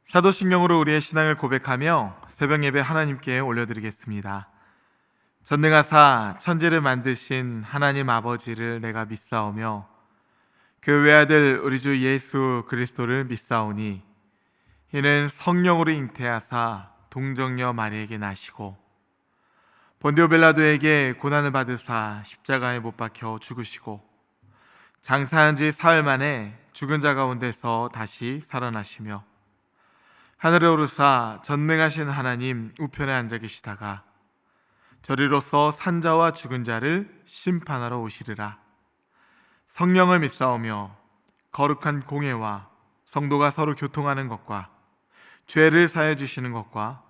사도신경으로 우리의 신앙을 고백하며 새벽 예배 하나님께 올려드리겠습니다. 전능하사 천지를 만드신 하나님 아버지를 내가 믿사오며 그 외아들 우리 주 예수 그리스도를 믿사오니 이는 성령으로 잉태하사 동정녀 마리에게 나시고 본디오 빌라도에게 고난을 받으사 십자가에 못 박혀 죽으시고 장사한 지 사흘 만에 죽은 자 가운데서 다시 살아나시며 하늘에 오르사 전능하신 하나님 우편에 앉아 계시다가 저리로서 산자와 죽은 자를 심판하러 오시리라. 성령을 믿사오며 거룩한 공회와 성도가 서로 교통하는 것과 죄를 사해 주시는 것과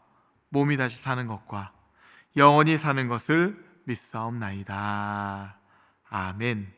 몸이 다시 사는 것과 영원히 사는 것을 믿사옵나이다. 아멘.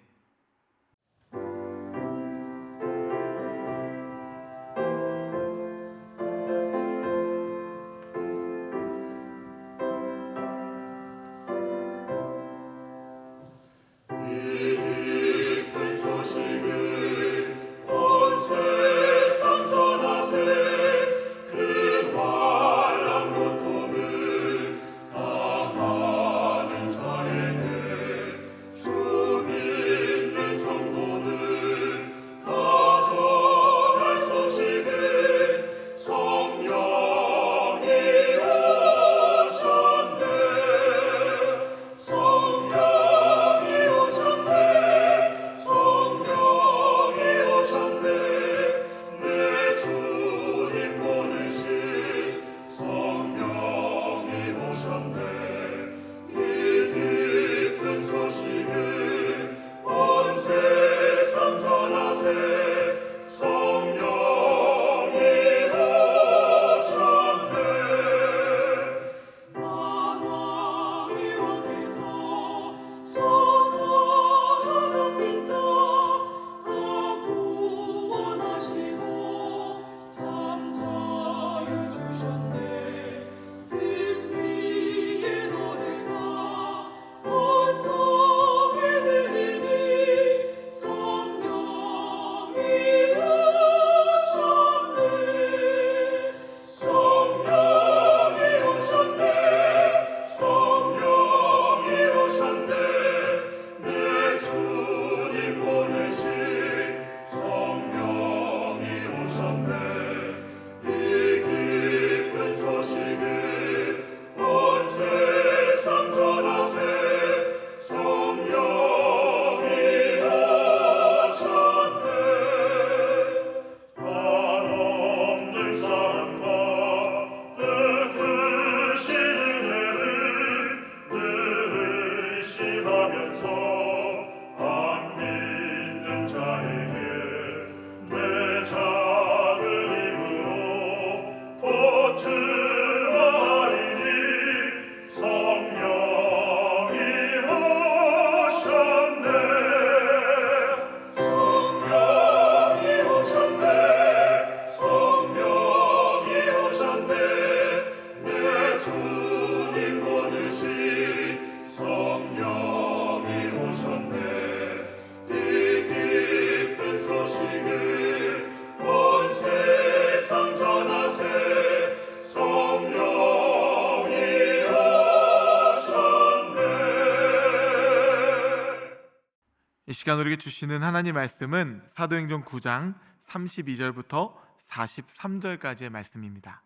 이 시간 우리에게 주시는 하나님 말씀은 사도행전 9장 32절부터 43절까지의 말씀입니다.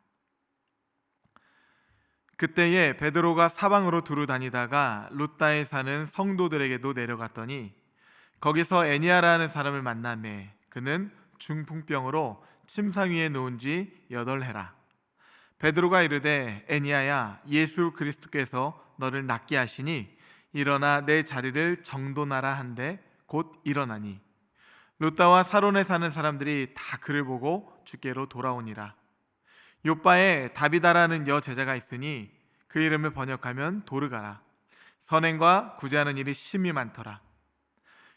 그때에 베드로가 사방으로 두루 다니다가 룻다에 사는 성도들에게도 내려갔더니 거기서 애니아라는 사람을 만나매 그는 중풍병으로 침상 위에 누운 지 8해라. 베드로가 이르되 애니아야, 예수 그리스도께서 너를 낫게 하시니 일어나 내 자리를 정돈하라 한데 곧 일어나니 룻다와 사론에 사는 사람들이 다 그를 보고 주께로 돌아오니라. 요바에 다비다라는 여제자가 있으니 그 이름을 번역하면 도르가라. 선행과 구제하는 일이 심히 많더라.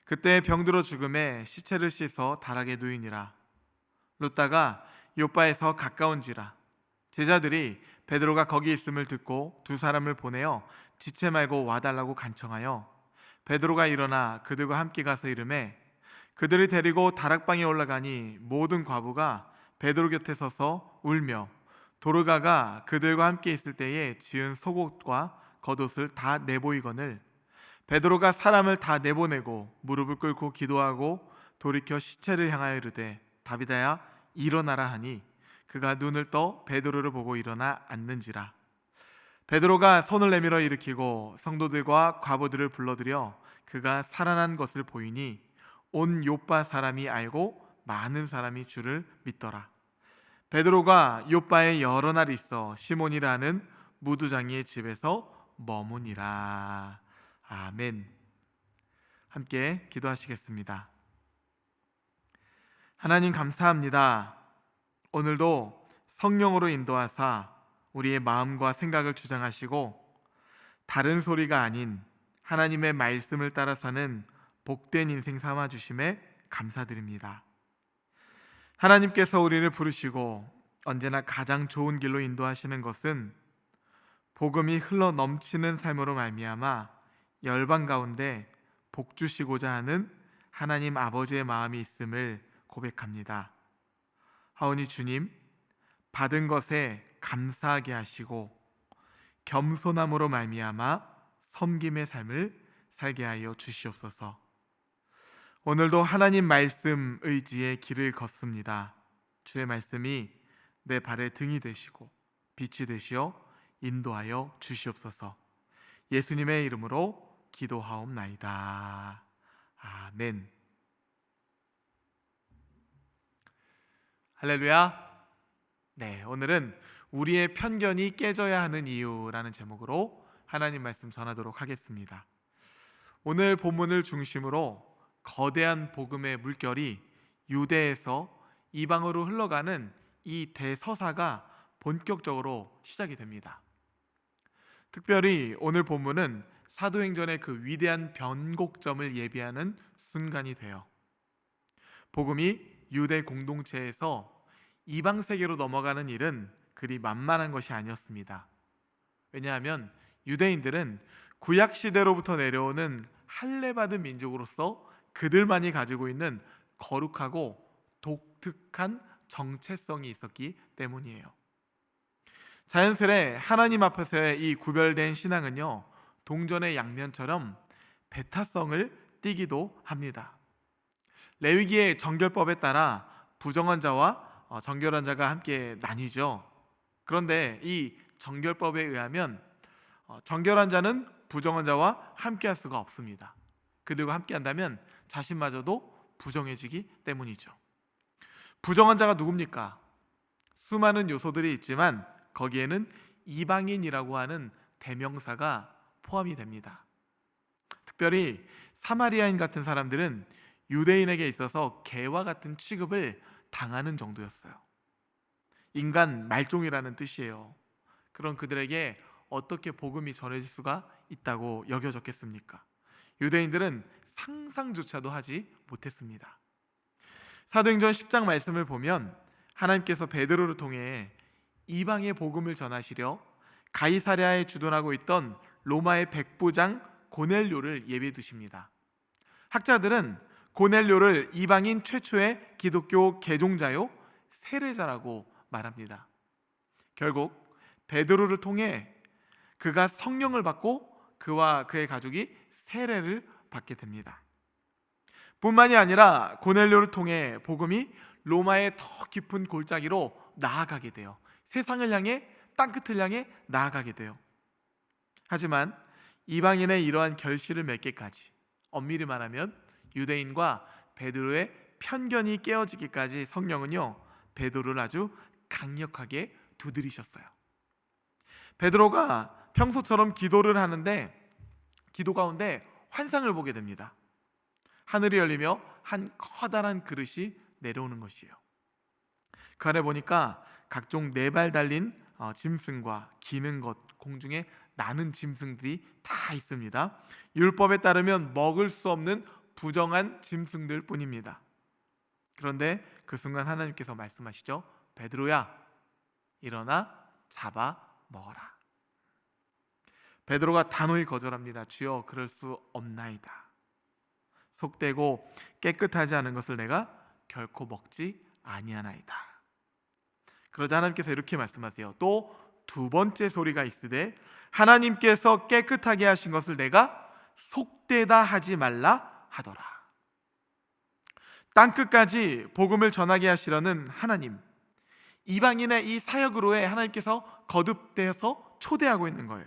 그때 병들어 죽음에 시체를 씻어 다락에 누이니라. 룻다가 요바에서 가까운지라 제자들이 베드로가 거기 있음을 듣고 두 사람을 보내어 지체 말고 와달라고 간청하여 베드로가 일어나 그들과 함께 가서 이르매 그들이 데리고 다락방에 올라가니 모든 과부가 베드로 곁에 서서 울며 도르가가 그들과 함께 있을 때에 지은 속옷과 겉옷을 다 내보이거늘 베드로가 사람을 다 내보내고 무릎을 꿇고 기도하고 돌이켜 시체를 향하여 이르되 다비다야 일어나라 하니 그가 눈을 떠 베드로를 보고 일어나 앉는지라. 베드로가 손을 내밀어 일으키고 성도들과 과부들을 불러들여 그가 살아난 것을 보이니 온 요빠 사람이 알고 많은 사람이 주를 믿더라. 베드로가 요빠에 여러 날 있어 시몬이라는 무두장이의 집에서 머무니라. 아멘. 함께 기도하시겠습니다. 하나님 감사합니다. 오늘도 성령으로 인도하사 우리의 마음과 생각을 주장하시고 다른 소리가 아닌 하나님의 말씀을 따라 사는 복된 인생 삼아 주심에 감사드립니다. 하나님께서 우리를 부르시고 언제나 가장 좋은 길로 인도하시는 것은 복음이 흘러 넘치는 삶으로 말미암아 열방 가운데 복 주시고자 하는 하나님 아버지의 마음이 있음을 고백합니다. 하오니 주님, 받은 것에 감사하게 하시고 겸손함으로 말미암아 섬김의 삶을 살게 하여 주시옵소서. 오늘도 하나님 말씀 의지의 길을 걷습니다. 주의 말씀이 내 발의 등이 되시고 빛이 되시어 인도하여 주시옵소서. 예수님의 이름으로 기도하옵나이다. 아멘. 할렐루야. 네, 오늘은 우리의 편견이 깨져야 하는 이유라는 제목으로 하나님 말씀 전하도록 하겠습니다. 오늘 본문을 중심으로 거대한 복음의 물결이 유대에서 이방으로 흘러가는 이 대서사가 본격적으로 시작이 됩니다. 특별히 오늘 본문은 사도행전의 그 위대한 변곡점을 예비하는 순간이 돼요. 복음이 유대 공동체에서 이방 세계로 넘어가는 일은 그리 만만한 것이 아니었습니다. 왜냐하면 유대인들은 구약 시대로부터 내려오는 할례받은 민족으로서 그들만이 가지고 있는 거룩하고 독특한 정체성이 있었기 때문이에요. 자연스레 하나님 앞에서의 이 구별된 신앙은요, 동전의 양면처럼 배타성을 띠기도 합니다. 레위기의 정결법에 따라 부정한 자와 정결한 자가 함께 나뉘죠. 그런데 이 정결법에 의하면 정결한 자는 부정한 자와 함께할 수가 없습니다. 그들과 함께한다면 자신마저도 부정해지기 때문이죠. 부정한 자가 누굽니까? 수많은 요소들이 있지만 거기에는 이방인이라고 하는 대명사가 포함이 됩니다. 특별히 사마리아인 같은 사람들은 유대인에게 있어서 개와 같은 취급을 당하는 정도였어요. 인간 말종이라는 뜻이에요. 그런 그들에게 어떻게 복음이 전해질 수가 있다고 여겨졌겠습니까? 유대인들은 상상조차도 하지 못했습니다. 사도행전 10장 말씀을 보면 하나님께서 베드로를 통해 이방의 복음을 전하시려 가이사랴에 주둔하고 있던 로마의 백부장 고넬료를 예비해 두십니다. 학자들은 고넬료를 이방인 최초의 기독교 개종자요 세례자라고 말합니다. 결국 베드로를 통해 그가 성령을 받고 그와 그의 가족이 세례를 받게 됩니다. 뿐만이 아니라 고넬료를 통해 복음이 로마의 더 깊은 골짜기로 나아가게 돼요. 세상을 향해, 땅끝을 향해 나아가게 돼요. 하지만 이방인의 이러한 결실을 맺기까지, 엄밀히 말하면 유대인과 베드로의 편견이 깨어지기까지 성령은요, 베드로를 아주 강력하게 두드리셨어요. 베드로가 평소처럼 기도를 하는데 기도 가운데 환상을 보게 됩니다. 하늘이 열리며 한 커다란 그릇이 내려오는 것이에요. 그 안에 보니까 각종 네 발 달린 짐승과 기는 것, 공중에 나는 짐승들이 다 있습니다. 율법에 따르면 먹을 수 없는 부정한 짐승들 뿐입니다. 그런데 그 순간 하나님께서 말씀하시죠. 베드로야, 일어나 잡아 먹어라. 베드로가 단호히 거절합니다. 주여, 그럴 수 없나이다. 속되고 깨끗하지 않은 것을 내가 결코 먹지 아니하나이다. 그러자 하나님께서 이렇게 말씀하세요. 또 두 번째 소리가 있으되 하나님께서 깨끗하게 하신 것을 내가 속되다 하지 말라 하더라. 땅끝까지 복음을 전하게 하시려는 하나님, 이방인의 이 사역으로에 하나님께서 거듭되어서 초대하고 있는 거예요.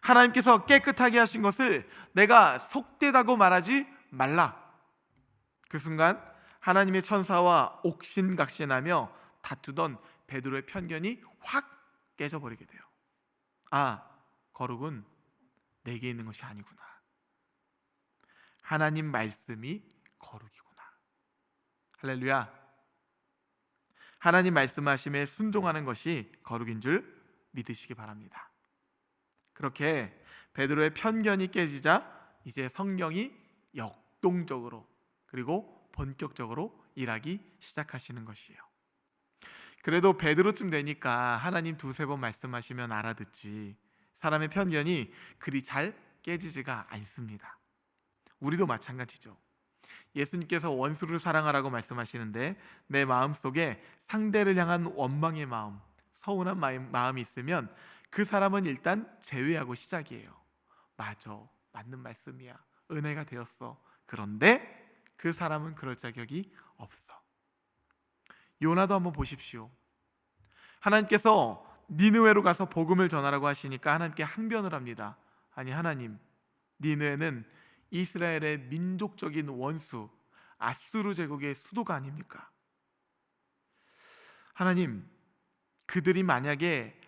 하나님께서 깨끗하게 하신 것을 내가 속되다고 말하지 말라. 그 순간 하나님의 천사와 옥신각신하며 다투던 베드로의 편견이 확 깨져버리게 돼요. 아, 거룩은 내게 있는 것이 아니구나. 하나님 말씀이 거룩이구나. 할렐루야. 하나님 말씀하심에 순종하는 것이 거룩인 줄 믿으시기 바랍니다. 그렇게 베드로의 편견이 깨지자 이제 성령이 역동적으로 그리고 본격적으로 일하기 시작하시는 것이에요. 그래도 베드로쯤 되니까 하나님 두세 번 말씀하시면 알아듣지, 사람의 편견이 그리 잘 깨지지가 않습니다. 우리도 마찬가지죠. 예수님께서 원수를 사랑하라고 말씀하시는데 내 마음속에 상대를 향한 원망의 마음, 서운한 마음이 있으면 그 사람은 일단 제외하고 시작이에요. 맞아, 맞는 말씀이야, 은혜가 되었어. 그런데 그 사람은 그럴 자격이 없어. 요나도 한번 보십시오. 하나님께서 니느웨로 가서 복음을 전하라고 하시니까 하나님께 항변을 합니다. 아니 하나님, 니느웨는 이스라엘의 민족적인 원수 아수르 제국의 수도가 아닙니까? 하나님, 그들이 만약에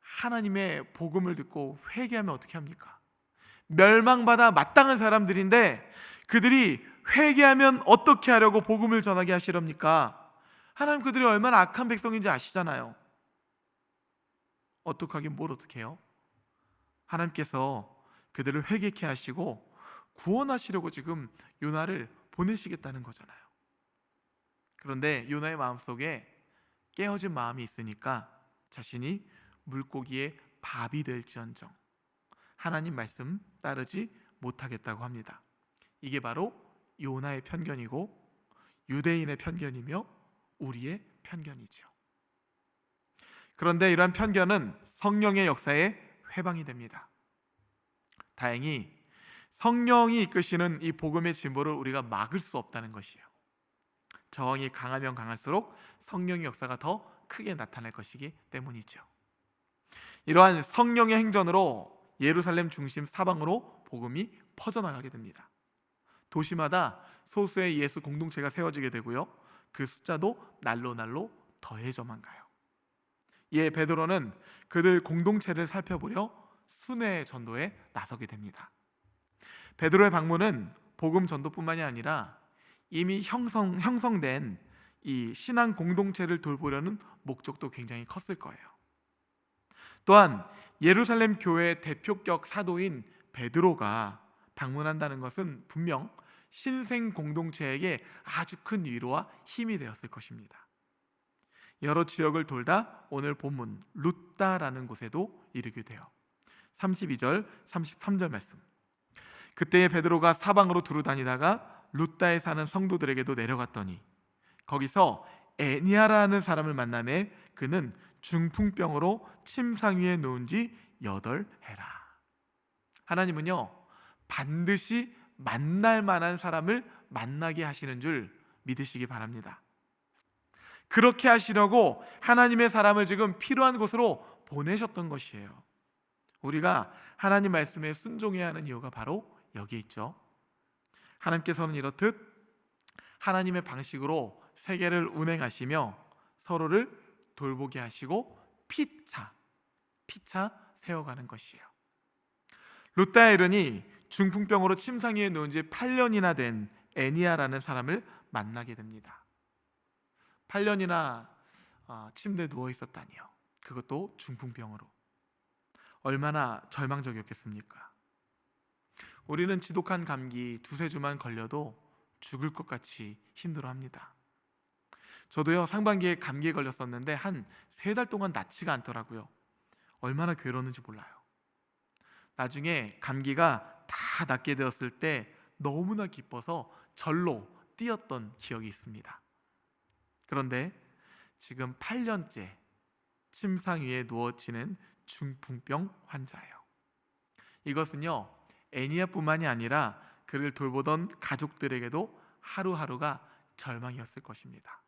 하나님의 복음을 듣고 회개하면 어떻게 합니까? 멸망받아 마땅한 사람들인데 그들이 회개하면 어떻게 하려고 복음을 전하게 하시렵니까? 하나님, 그들이 얼마나 악한 백성인지 아시잖아요. 어떻게 하긴 뭘 어떻게 해요? 하나님께서 그들을 회개케 하시고 구원하시려고 지금 요나를 보내시겠다는 거잖아요. 그런데 요나의 마음속에 깨어진 마음이 있으니까 자신이 물고기의 밥이 될지언정 하나님 말씀 따르지 못하겠다고 합니다. 이게 바로 요나의 편견이고 유대인의 편견이며 우리의 편견이죠. 그런데 이러한 편견은 성령의 역사에 회방이 됩니다. 다행히 성령이 이끄시는 이 복음의 진보를 우리가 막을 수 없다는 것이에요. 저항이 강하면 강할수록 성령의 역사가 더 크게 나타날 것이기 때문이죠. 이러한 성령의 행전으로 예루살렘 중심 사방으로 복음이 퍼져나가게 됩니다. 도시마다 소수의 예수 공동체가 세워지게 되고요, 그 숫자도 날로 더해져만 가요. 이에 베드로는 그들 공동체를 살펴보려 순회 전도에 나서게 됩니다. 베드로의 방문은 복음 전도뿐만이 아니라 이미 형성된 이 신앙 공동체를 돌보려는 목적도 굉장히 컸을 거예요. 또한 예루살렘 교회의 대표격 사도인 베드로가 방문한다는 것은 분명 신생 공동체에게 아주 큰 위로와 힘이 되었을 것입니다. 여러 지역을 돌다 오늘 본문 룻다라는 곳에도 이르게 돼요. 32절, 33절 말씀. 그때에 베드로가 사방으로 두루 다니다가 룻다에 사는 성도들에게도 내려갔더니 거기서 애니아라는 사람을 만나매 그는 중풍병으로 침상 위에 누운 지 8해라. 하나님은요, 반드시 만날 만한 사람을 만나게 하시는 줄 믿으시기 바랍니다. 그렇게 하시려고 하나님의 사람을 지금 필요한 곳으로 보내셨던 것이에요. 우리가 하나님 말씀에 순종해야 하는 이유가 바로 여기에 있죠. 하나님께서는 이렇듯 하나님의 방식으로 세계를 운행하시며 서로를 돌보게 하시고 피차 세워가는 것이에요. 룻다에 이르니 중풍병으로 침상 위에 누운 지 8년이나 된 애니아라는 사람을 만나게 됩니다. 8년이나 침대에 누워 있었다니요. 그것도 중풍병으로. 얼마나 절망적이었겠습니까? 우리는 지독한 감기 두세 주만 걸려도 죽을 것 같이 힘들어합니다. 저도요, 상반기에 감기에 걸렸었는데 한 3달 동안 낫지가 않더라고요. 얼마나 괴로웠는지 몰라요. 나중에 감기가 다 낫게 되었을 때 너무나 기뻐서 절로 뛰었던 기억이 있습니다. 그런데 지금 8년째 침상 위에 누워지는 중풍병 환자예요. 이것은요, 애니야뿐만이 아니라 그를 돌보던 가족들에게도 하루하루가 절망이었을 것입니다.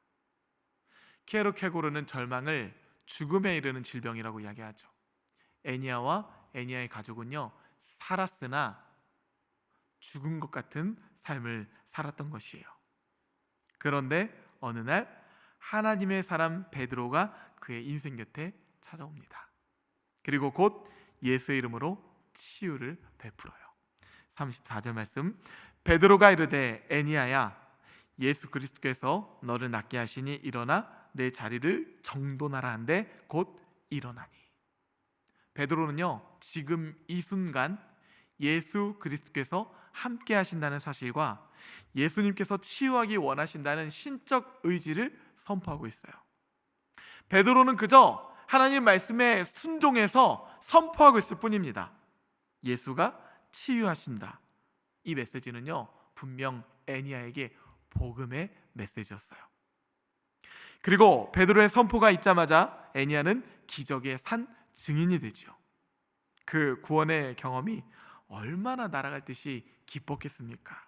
키에르케고르는 절망을 죽음에 이르는 질병이라고 이야기하죠. 애니야와 애니야의 가족은요, 살았으나 죽은 것 같은 삶을 살았던 것이에요. 그런데 어느 날 하나님의 사람 베드로가 그의 인생 곁에 찾아옵니다. 그리고 곧 예수의 이름으로 치유를 베풀어요. 34절 말씀, 베드로가 이르되 애니야야, 예수 그리스도께서 너를 낫게 하시니 일어나 내 자리를 정돈하라 한데 곧 일어나니. 베드로는요, 지금 이 순간 예수 그리스도께서 함께 하신다는 사실과 예수님께서 치유하기 원하신다는 신적 의지를 선포하고 있어요. 베드로는 그저 하나님 말씀에 순종해서 선포하고 있을 뿐입니다. 예수가 치유하신다. 이 메시지는요, 분명 애니야에게 복음의 메시지였어요. 그리고 베드로의 선포가 있자마자 애니야는 기적의 산 증인이 되죠. 그 구원의 경험이 얼마나 날아갈 듯이 기뻤겠습니까?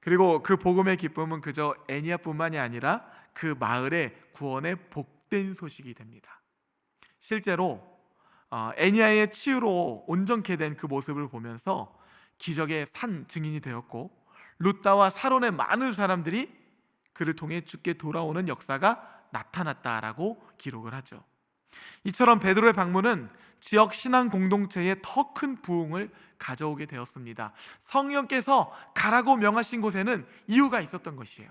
그리고 그 복음의 기쁨은 그저 애니야뿐만이 아니라 그 마을의 구원의 복된 소식이 됩니다. 실제로 애니야의 치유로 온전케 된 그 모습을 보면서 기적의 산 증인이 되었고, 룻다와 사론의 많은 사람들이 그를 통해 주께 돌아오는 역사가 나타났다라고 기록을 하죠. 이처럼 베드로의 방문은 지역 신앙 공동체에 더 큰 부흥을 가져오게 되었습니다. 성령께서 가라고 명하신 곳에는 이유가 있었던 것이에요.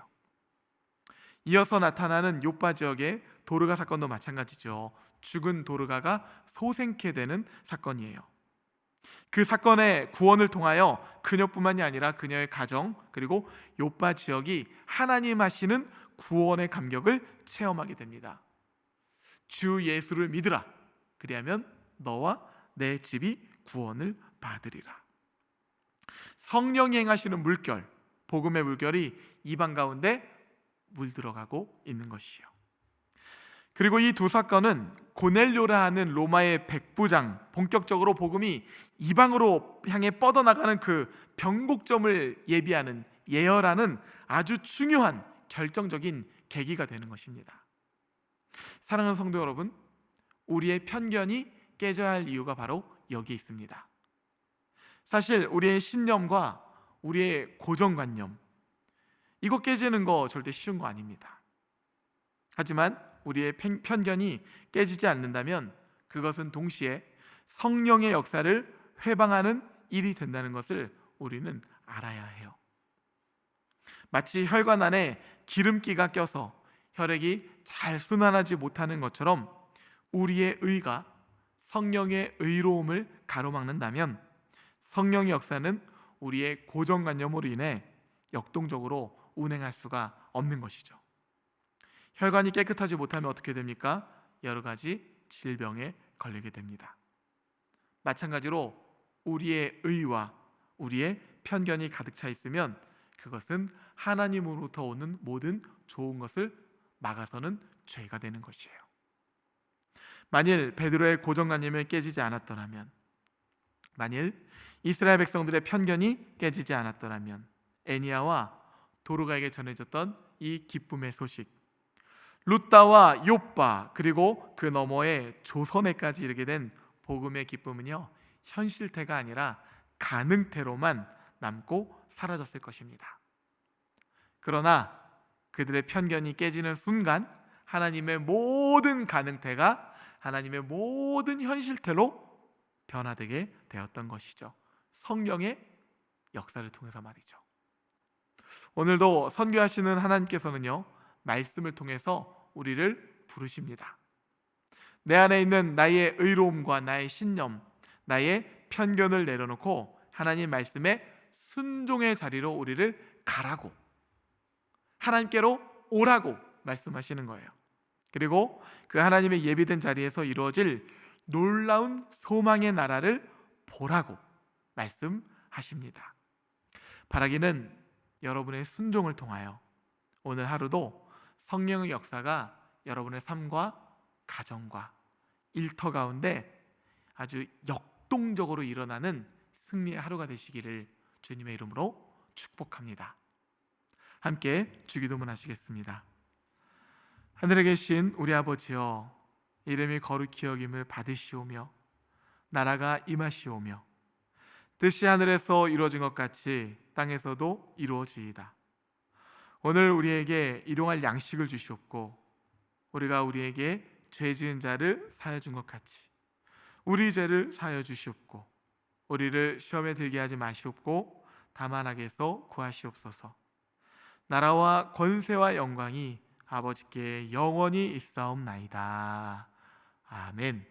이어서 나타나는 요빠 지역의 도르가 사건도 마찬가지죠. 죽은 도르가가 소생케 되는 사건이에요. 그 사건의 구원을 통하여 그녀뿐만이 아니라 그녀의 가정, 그리고 요빠 지역이 하나님 하시는 구원의 감격을 체험하게 됩니다. 주 예수를 믿으라. 그리하면 너와 내 집이 구원을 받으리라. 성령이 행하시는 물결, 복음의 물결이 이방 가운데 물들어가고 있는 것이요. 그리고 이 두 사건은 고넬료라 하는 로마의 백부장, 본격적으로 복음이 이방으로 향해 뻗어나가는 그 변곡점을 예언하는 아주 중요한 결정적인 계기가 되는 것입니다. 사랑하는 성도 여러분, 우리의 편견이 깨져야 할 이유가 바로 여기에 있습니다. 사실 우리의 신념과 우리의 고정관념, 이거 깨지는 거 절대 쉬운 거 아닙니다. 하지만 우리의 편견이 깨지지 않는다면 그것은 동시에 성령의 역사를 회방하는 일이 된다는 것을 우리는 알아야 해요. 마치 혈관 안에 기름기가 껴서 혈액이 잘 순환하지 못하는 것처럼 우리의 의가 성령의 의로움을 가로막는다면 성령의 역사는 우리의 고정관념으로 인해 역동적으로 운행할 수가 없는 것이죠. 혈관이 깨끗하지 못하면 어떻게 됩니까? 여러 가지 질병에 걸리게 됩니다. 마찬가지로 우리의 의와 우리의 편견이 가득 차 있으면 그것은 하나님으로부터 오는 모든 좋은 것을 막아서는 죄가 되는 것이에요. 만일 베드로의 고정관념이 깨지지 않았더라면, 만일 이스라엘 백성들의 편견이 깨지지 않았더라면 애니야와 도르가에게 전해졌던 이 기쁨의 소식, 룻다와 요빠 그리고 그 너머의 조선에까지 이르게 된 복음의 기쁨은요, 현실태가 아니라 가능태로만 남고 사라졌을 것입니다. 그러나 그들의 편견이 깨지는 순간 하나님의 모든 가능태가 하나님의 모든 현실태로 변화되게 되었던 것이죠. 성령의 역사를 통해서 말이죠. 오늘도 선교하시는 하나님께서는요, 말씀을 통해서 우리를 부르십니다. 내 안에 있는 나의 의로움과 나의 신념, 나의 편견을 내려놓고 하나님 말씀에 순종의 자리로 우리를 가라고, 하나님께로 오라고 말씀하시는 거예요. 그리고 그 하나님의 예비된 자리에서 이루어질 놀라운 소망의 나라를 보라고 말씀하십니다. 바라기는 여러분의 순종을 통하여 오늘 하루도 성령의 역사가 여러분의 삶과 가정과 일터 가운데 아주 역동적으로 일어나는 승리의 하루가 되시기를 주님의 이름으로 축복합니다. 함께 주기도문 하시겠습니다. 하늘에 계신 우리 아버지여, 이름이 거룩히 여김을 받으시오며 나라가 임하시오며 뜻이 하늘에서 이루어진 것 같이 땅에서도 이루어지이다. 오늘 우리에게 일용할 양식을 주시옵고 우리가 우리에게 죄 지은 자를 사하여 준 것 같이 우리 죄를 사하여 주시옵고 우리를 시험에 들게 하지 마시옵고 다만 악에서 구하시옵소서. 나라와 권세와 영광이 아버지께 영원히 있사옵나이다. 아멘.